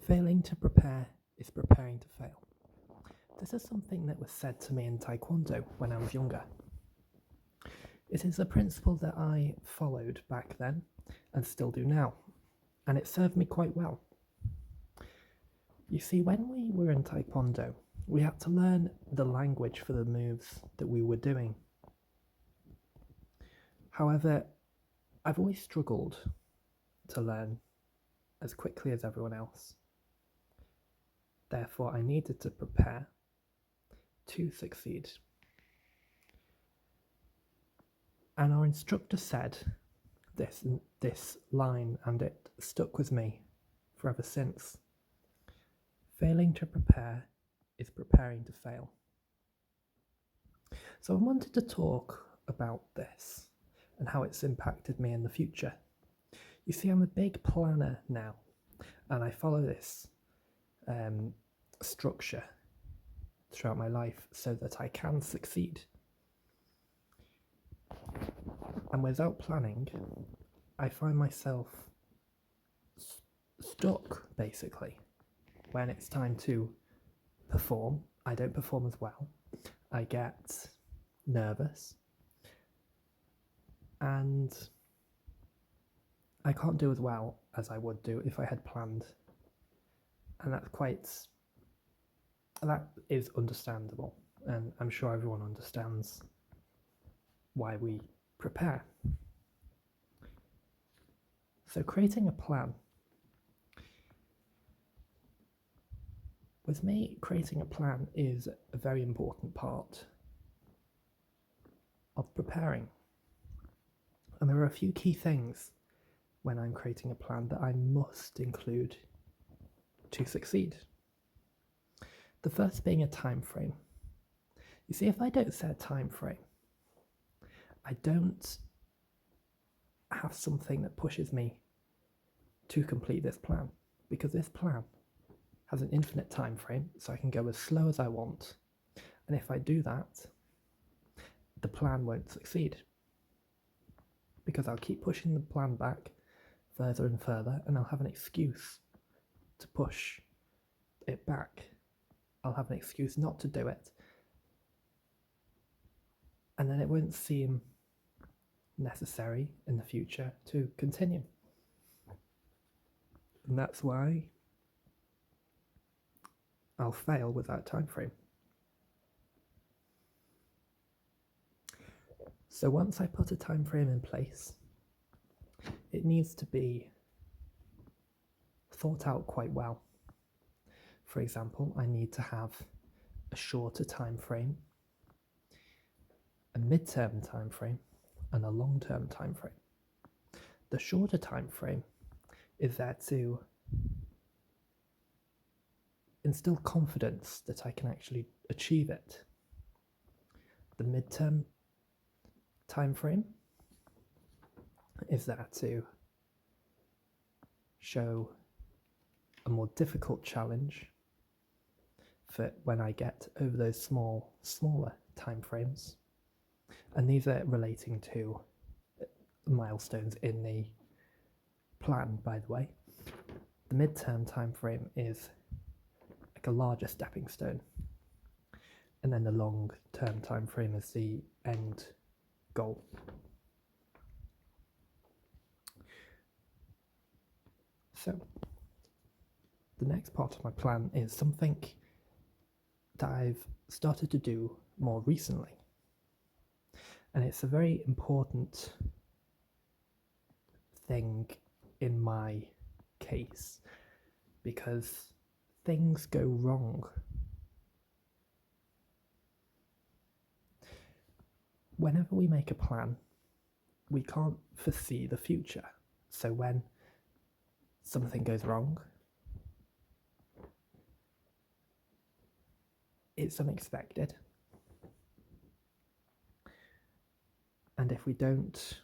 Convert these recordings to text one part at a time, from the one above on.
Failing to prepare is preparing to fail. This is something that was said to me in Taekwondo when I was younger. It is a principle that I followed back then and still do now, and it served me quite well. You see, when we were in Taekwondo, we had to learn the language for the moves that we were doing. However, I've always struggled to learn as quickly as everyone else. Therefore, I needed to prepare to succeed. And our instructor said this line, and it stuck with me forever since. Failing to prepare is preparing to fail. So I wanted to talk about this and how it's impacted me in the future. You see, I'm a big planner now, and I follow this structure throughout my life so that I can succeed. And without planning, I find myself stuck, basically. When it's time to perform, I don't perform as well. I get nervous, and I can't do as well as I would do if I had planned. And that is understandable, and I'm sure everyone understands why we prepare. So creating a plan. With me, creating a plan is a very important part of preparing. And there are a few key things when I'm creating a plan that I must include to succeed. The first being a time frame. You see, if I don't set a time frame, I don't have something that pushes me to complete this plan, because this plan has an infinite time frame, so I can go as slow as I want. And if I do that, the plan won't succeed, because I'll keep pushing the plan back further and further, and I'll have an excuse to push it back. I'll have an excuse not to do it, and then it won't seem necessary in the future to continue. And that's why I'll fail with that time frame. So once I put a time frame in place, it needs to be thought out quite well. For example, I need to have a shorter time frame, a mid-term time frame, and a long-term time frame. The shorter time frame is there to instill confidence that I can actually achieve it. The mid-term time frame is there to show a more difficult challenge for when I get over those smaller time frames. And these are relating to milestones in the plan, by the way. The mid-term time frame is like a larger stepping stone, and then the long-term time frame is the end goal. So the next part of my plan is something that I've started to do more recently, and it's a very important thing in my case, because things go wrong. Whenever we make a plan, we can't foresee the future. So when something goes wrong, it's unexpected. And if we don't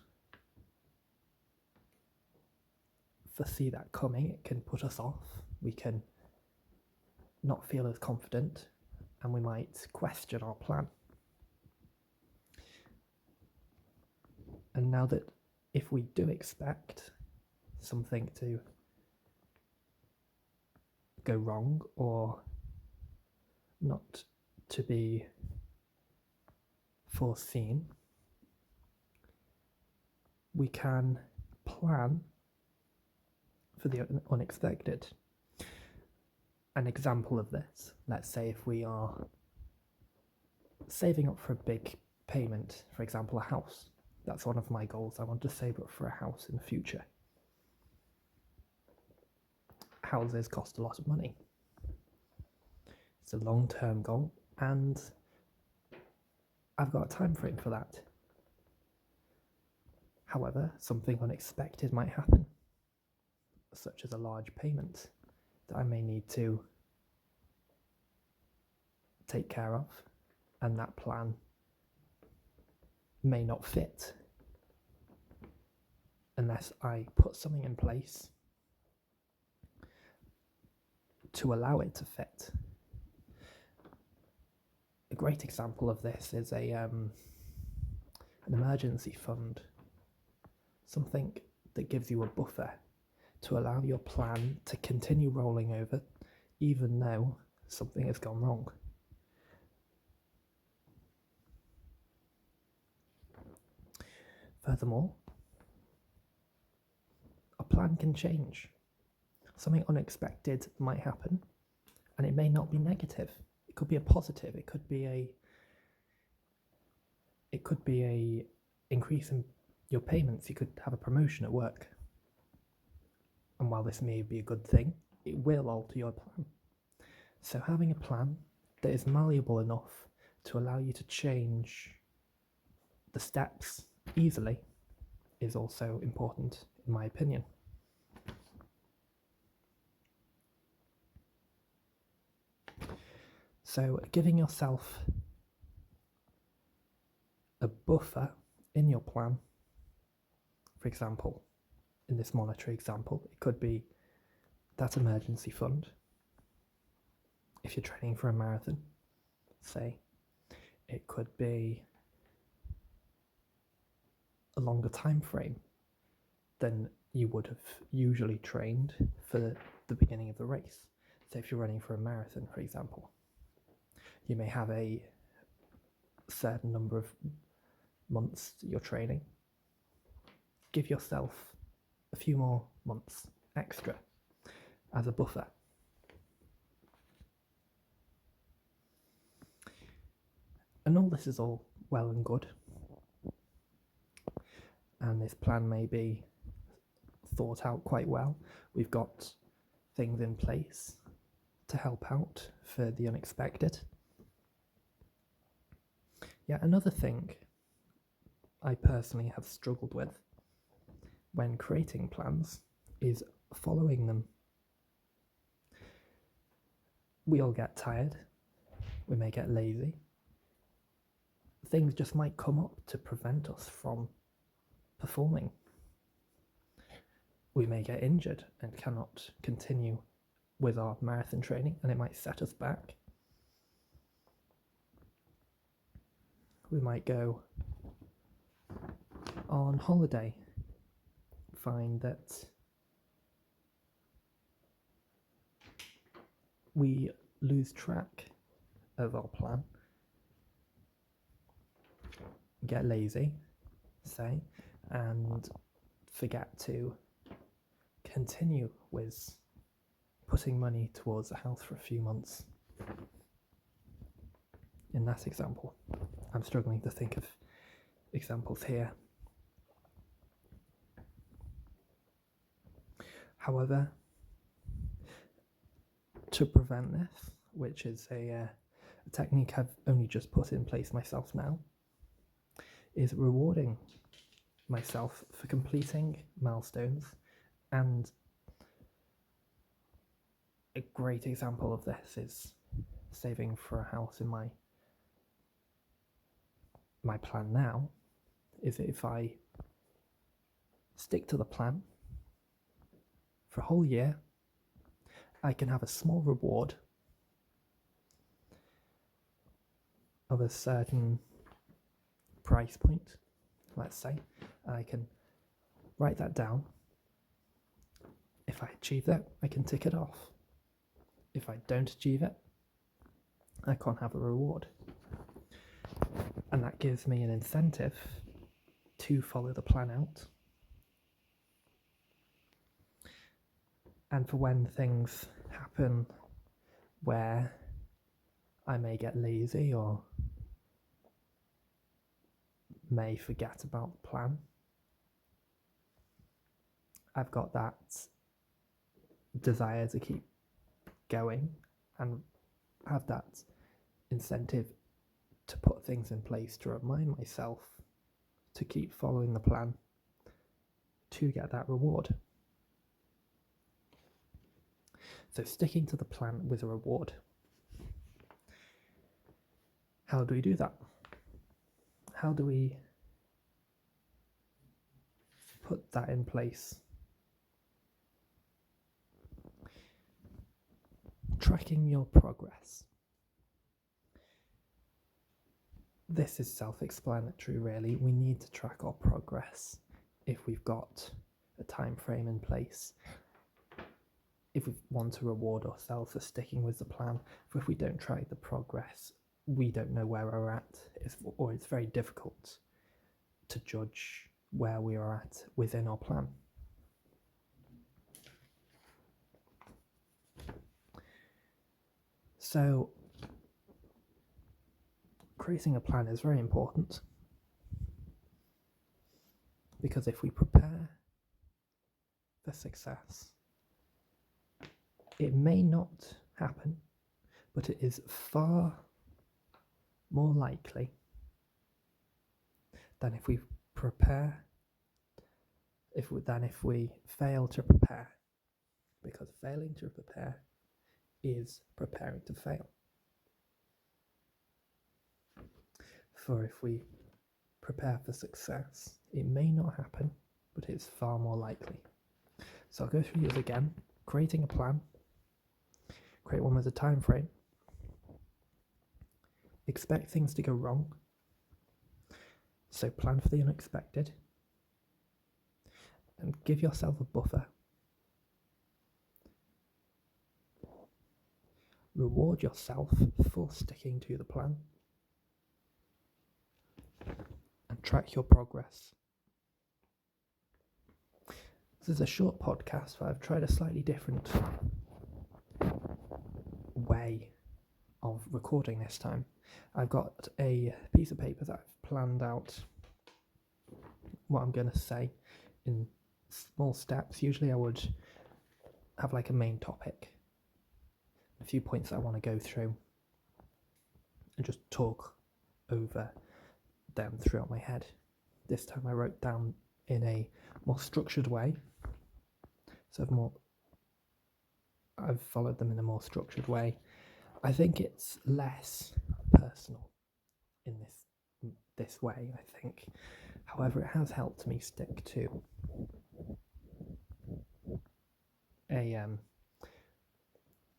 foresee that coming, it can put us off. We can not feel as confident, and we might question our plan. And now that if we do expect something to go wrong or not to be foreseen, we can plan for the unexpected. An example of this, let's say if we are saving up for a big payment, for example a house. That's one of my goals. I want to save up for a house in the future. Houses cost a lot of money. It's a long-term goal, and I've got a time frame for that. However, something unexpected might happen, such as a large payment that I may need to take care of, and that plan may not fit unless I put something in place to allow it to fit. A great example of this is an emergency fund, something that gives you a buffer to allow your plan to continue rolling over even though something has gone wrong. Furthermore, a plan can change. Something unexpected might happen, and it may not be negative. It could be a positive. It could be a increase in your payments. You could have a promotion at work. And while this may be a good thing, it will alter your plan. So having a plan that is malleable enough to allow you to change the steps easily is also important, in my opinion. So giving yourself a buffer in your plan, for example, in this monetary example, it could be that emergency fund. If you're training for a marathon, say, it could be a longer time frame than you would have usually trained for the beginning of the race. So if you're running for a marathon, for example, you may have a certain number of months that you're training. Give yourself a few more months extra as a buffer. And all this is all well and good, and this plan may be thought out quite well. We've got things in place to help out for the unexpected. Yeah, another thing I personally have struggled with when creating plans is following them. We all get tired, we may get lazy. Things just might come up to prevent us from performing. We may get injured and cannot continue with our marathon training, and it might set us back. We might go on holiday, find that we lose track of our plan, get lazy, say, and forget to continue with putting money towards a house for a few months. In that example, I'm struggling to think of examples here. However, to prevent this, which is a technique I've only just put in place myself now, is rewarding myself for completing milestones. And a great example of this is saving for a house in my plan now, is that if I stick to the plan for a whole year, I can have a small reward of a certain price point, let's say. I can write that down. If I achieve that, I can tick it off. if I don't achieve it, I can't have a reward. And that gives me an incentive to follow the plan out. And for when things happen where I may get lazy or may forget about the plan, I've got that desire to keep going and have that incentive to put things in place to remind myself to keep following the plan to get that reward. So sticking to the plan with a reward. How do we do that? How do we put that in place? Tracking your progress. This is self-explanatory, really. We need to track our progress if we've got a time frame in place. If we want to reward ourselves for sticking with the plan, if we don't track the progress, we don't know where we're at, or it's very difficult to judge where we are at within our plan. So, creating a plan is very important, because if we prepare for success, it may not happen, but it is far more likely than if we prepare, than if we fail to prepare, because failing to prepare is preparing to fail. For if we prepare for success, it may not happen, but it's far more likely. So I'll go through these again. Creating a plan. Create one with a time frame. Expect things to go wrong. So plan for the unexpected. And give yourself a buffer. Reward yourself for sticking to the plan. And track your progress. This is a short podcast, but I've tried a slightly different way of recording this time. I've got a piece of paper that I've planned out what I'm going to say in small steps. Usually I would have like a main topic, a few points that I want to go through, and just talk over them throughout my head. This time I wrote down in a more structured way, so I've followed them in a more structured way. I think it's less personal in this way, I think. However, it has helped me stick to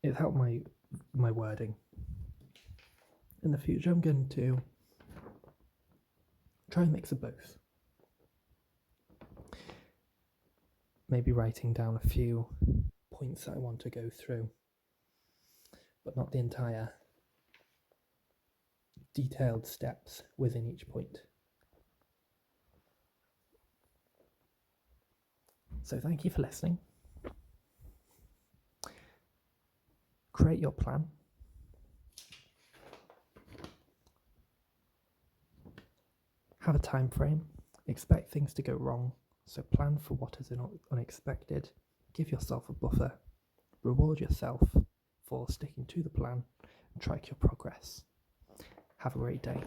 it's helped my wording. In the future, I'm going to try a mix of both. Maybe writing down a few points that I want to go through, but not the entire detailed steps within each point. So thank you for listening. Create your plan. Have a time frame. Expect things to go wrong, so plan for what is unexpected. Give yourself a buffer. Reward yourself for sticking to the plan and track your progress. Have a great day.